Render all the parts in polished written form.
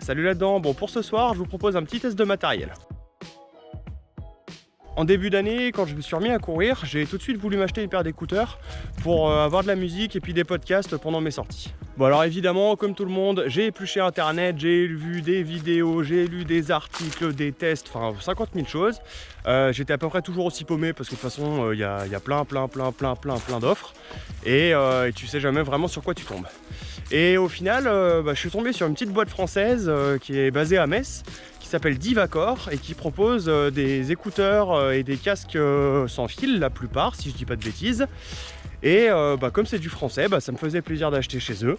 Salut là-dedans, bon pour ce soir je vous propose un petit test de matériel. En début d'année, quand je me suis remis à courir, j'ai tout de suite voulu m'acheter une paire d'écouteurs pour avoir de la musique et puis des podcasts pendant mes sorties. Bon alors évidemment, comme tout le monde, j'ai épluché internet, j'ai vu des vidéos, j'ai lu des articles, des tests, enfin 50 000 choses. J'étais à peu près toujours aussi paumé parce que de toute façon il y a plein d'offres et tu sais jamais vraiment sur quoi tu tombes. Et au final, je suis tombé sur une petite boîte française qui est basée à Metz, qui s'appelle Divacor et qui propose des écouteurs et des casques sans fil, la plupart, si je dis pas de bêtises. Et comme c'est du français, ça me faisait plaisir d'acheter chez eux.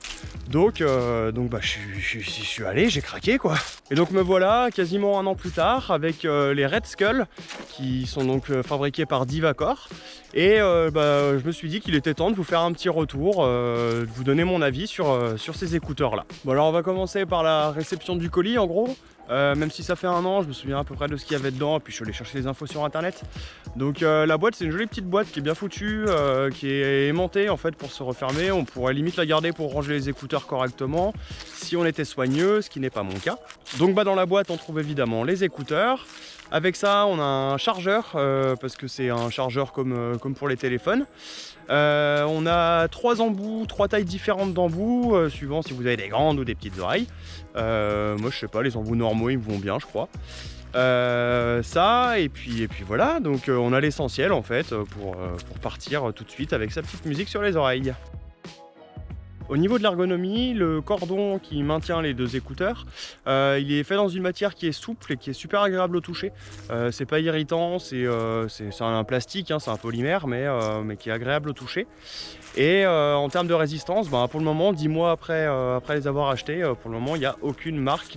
Donc je suis allé, j'ai craqué quoi. Et donc me voilà quasiment un an plus tard avec les Red Skull qui sont donc fabriqués par Divacor. Et je me suis dit qu'il était temps de vous faire un petit retour, de vous donner mon avis sur ces écouteurs là. Bon alors on va commencer par la réception du colis en gros. Même si ça fait un an, je me souviens à peu près de ce qu'il y avait dedans, et puis je suis allé chercher les infos sur internet. Donc la boîte, c'est une jolie petite boîte qui est bien foutue, qui est aimantée en fait pour se refermer. On pourrait limite la garder pour ranger les écouteurs correctement si on était soigneux, ce qui n'est pas mon cas. Donc dans la boîte on trouve évidemment les écouteurs. Avec ça on a un chargeur, parce que c'est un chargeur comme pour les téléphones. On a 3 embouts, 3 tailles différentes d'embouts, suivant si vous avez des grandes ou des petites oreilles. Moi je sais pas, les embouts normaux ils me vont bien je crois. Ça et puis voilà, donc on a l'essentiel en fait pour partir tout de suite avec sa petite musique sur les oreilles. Au niveau de l'ergonomie, le cordon qui maintient les deux écouteurs, il est fait dans une matière qui est souple et qui est super agréable au toucher. C'est pas irritant, c'est un plastique, hein, c'est un polymère, mais qui est agréable au toucher. Et en termes de résistance, pour le moment, 10 mois après les avoir achetés, pour le moment, il n'y a aucune marque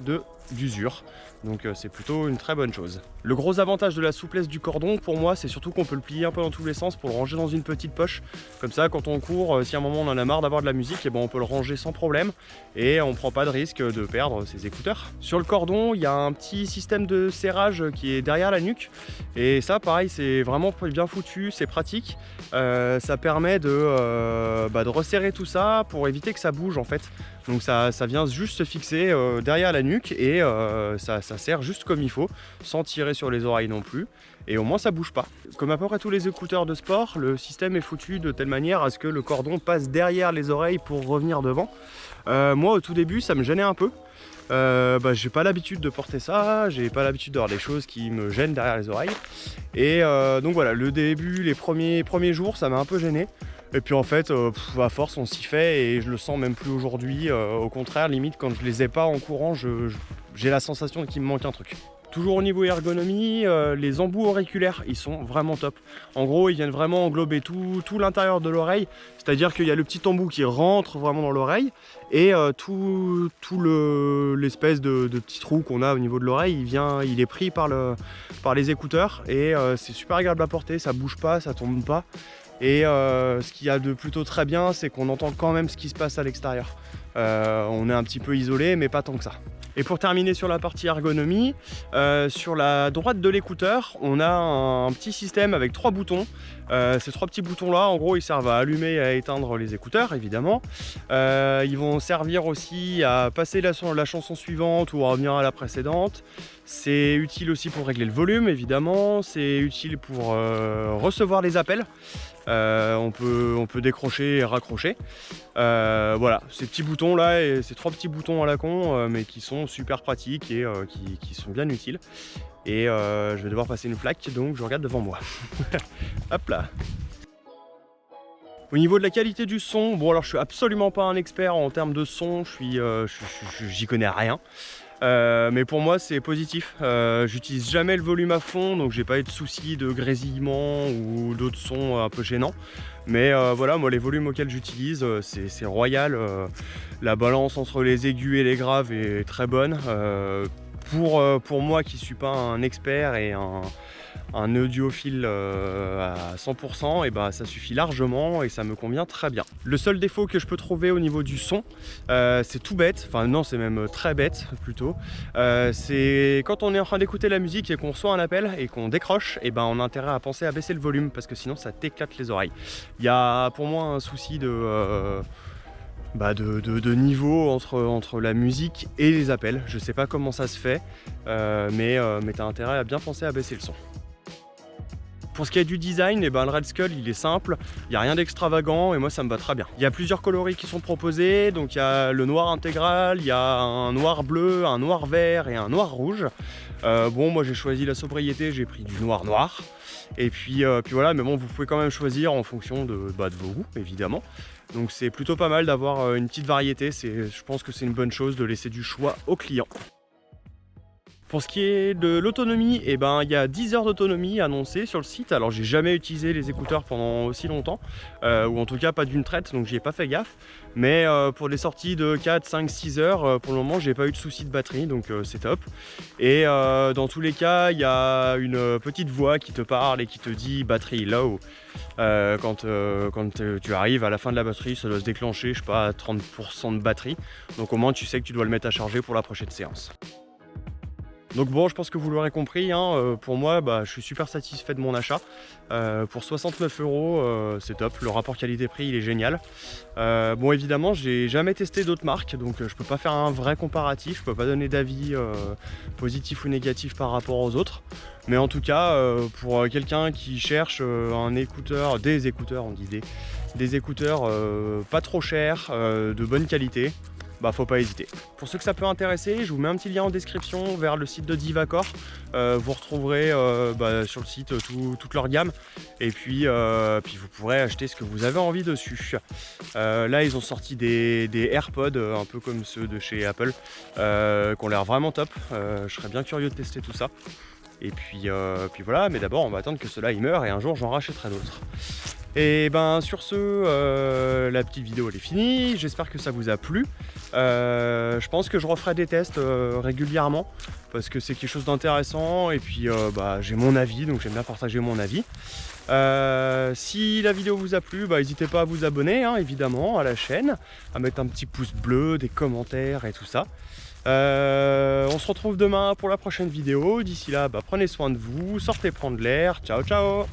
d'usure. Donc c'est plutôt une très bonne chose. Le gros avantage de la souplesse du cordon pour moi, c'est surtout qu'on peut le plier un peu dans tous les sens pour le ranger dans une petite poche. Comme ça quand on court, si à un moment on en a marre d'avoir de la musique, on peut le ranger sans problème et on prend pas de risque de perdre ses écouteurs. Sur le cordon, il y a un petit système de serrage qui est derrière la nuque et ça pareil, c'est vraiment bien foutu, c'est pratique. Ça permet de resserrer tout ça pour éviter que ça bouge en fait. Donc ça vient juste se fixer derrière la nuque et ça sert juste comme il faut, sans tirer sur les oreilles non plus. Et au moins ça bouge pas. Comme à peu près tous les écouteurs de sport, le système est foutu de telle manière à ce que le cordon passe derrière les oreilles pour revenir devant. Moi au tout début ça me gênait un peu. J'ai pas l'habitude de porter ça, j'ai pas l'habitude d'avoir des choses qui me gênent derrière les oreilles. Et donc voilà, le début, les premiers jours ça m'a un peu gêné. Et puis en fait, à force on s'y fait et je le sens même plus aujourd'hui. Au contraire, limite quand je les ai pas en courant, j'ai la sensation qu'il me manque un truc. Toujours au niveau ergonomie, les embouts auriculaires, ils sont vraiment top. En gros, ils viennent vraiment englober tout l'intérieur de l'oreille. C'est-à-dire qu'il y a le petit embout qui rentre vraiment dans l'oreille et tout l'espèce de petit trou qu'on a au niveau de l'oreille, il est pris par les écouteurs et c'est super agréable à porter, ça bouge pas, ça tombe pas. Et ce qu'il y a de plutôt très bien, c'est qu'on entend quand même ce qui se passe à l'extérieur. On est un petit peu isolé, mais pas tant que ça. Et pour terminer sur la partie ergonomie, sur la droite de l'écouteur, on a un petit système avec 3 boutons. Ces 3 petits boutons là, en gros, ils servent à allumer et à éteindre les écouteurs, évidemment. Ils vont servir aussi à passer la chanson suivante ou à revenir à la précédente. C'est utile aussi pour régler le volume, évidemment. C'est utile pour recevoir les appels. On peut décrocher et raccrocher. Voilà, ces petits boutons là, et ces 3 petits boutons à la con, mais qui sont super pratiques et qui sont bien utiles. Et je vais devoir passer une flaque, donc je regarde devant moi. Hop là. Au niveau de la qualité du son, bon alors je suis absolument pas un expert en termes de son, j'y connais rien. Mais pour moi c'est positif, j'utilise jamais le volume à fond, donc j'ai pas eu de soucis de grésillement ou d'autres sons un peu gênants. Mais voilà, moi les volumes auxquels j'utilise c'est royal, la balance entre les aigus et les graves est très bonne. Pour moi qui suis pas un expert et un audiophile à 100%, et ça suffit largement et ça me convient très bien. Le seul défaut que je peux trouver au niveau du son, c'est tout bête, enfin non c'est même très bête plutôt, c'est quand on est en train d'écouter la musique et qu'on reçoit un appel et qu'on décroche, on a intérêt à penser à baisser le volume parce que sinon ça t'éclate les oreilles. Il y a pour moi un souci de de niveau entre la musique et les appels. Je sais pas comment ça se fait, mais tu as intérêt à bien penser à baisser le son. Pour ce qui est du design, le Red Skull il est simple, il n'y a rien d'extravagant et moi ça me va très bien. Il y a plusieurs coloris qui sont proposés, donc il y a le noir intégral, il y a un noir bleu, un noir vert et un noir rouge. Bon, moi j'ai choisi la sobriété, j'ai pris du noir noir. Et puis voilà, mais bon, vous pouvez quand même choisir en fonction de vos goûts évidemment. Donc c'est plutôt pas mal d'avoir une petite variété, je pense que c'est une bonne chose de laisser du choix aux clients. Pour ce qui est de l'autonomie, il y a 10 heures d'autonomie annoncées sur le site. Alors j'ai jamais utilisé les écouteurs pendant aussi longtemps, ou en tout cas pas d'une traite, donc j'y ai pas fait gaffe. Mais pour les sorties de 4, 5, 6 heures, pour le moment j'ai pas eu de soucis de batterie, donc c'est top. Et dans tous les cas, il y a une petite voix qui te parle et qui te dit batterie low. Quand tu arrives à la fin de la batterie, ça doit se déclencher, je sais pas, à 30% de batterie. Donc au moins tu sais que tu dois le mettre à charger pour la prochaine séance. Donc bon, je pense que vous l'aurez compris, pour moi je suis super satisfait de mon achat. Pour 69 €, c'est top, le rapport qualité-prix il est génial. Bon, évidemment j'ai jamais testé d'autres marques, donc je peux pas faire un vrai comparatif, je peux pas donner d'avis positif ou négatif par rapport aux autres. Mais en tout cas, pour quelqu'un qui cherche des écouteurs, on dit des écouteurs pas trop chers, de bonne qualité, faut pas hésiter. Pour ceux que ça peut intéresser, je vous mets un petit lien en description vers le site de Divacor. Vous retrouverez sur le site toute leur gamme. Et puis vous pourrez acheter ce que vous avez envie dessus. Là, ils ont sorti des AirPods, un peu comme ceux de chez Apple, qui ont l'air vraiment top. Je serais bien curieux de tester tout ça. Et puis voilà, mais d'abord on va attendre que ceux-là ils meurent et un jour j'en rachèterai d'autres. Et sur ce, la petite vidéo elle est finie, j'espère que ça vous a plu. Je pense que je referai des tests régulièrement parce que c'est quelque chose d'intéressant et puis j'ai mon avis, donc j'aime bien partager mon avis. Si la vidéo vous a plu, n'hésitez pas à vous abonner évidemment à la chaîne, à mettre un petit pouce bleu, des commentaires et tout ça. On se retrouve demain pour la prochaine vidéo. D'ici là, prenez soin de vous, sortez prendre l'air. Ciao ciao.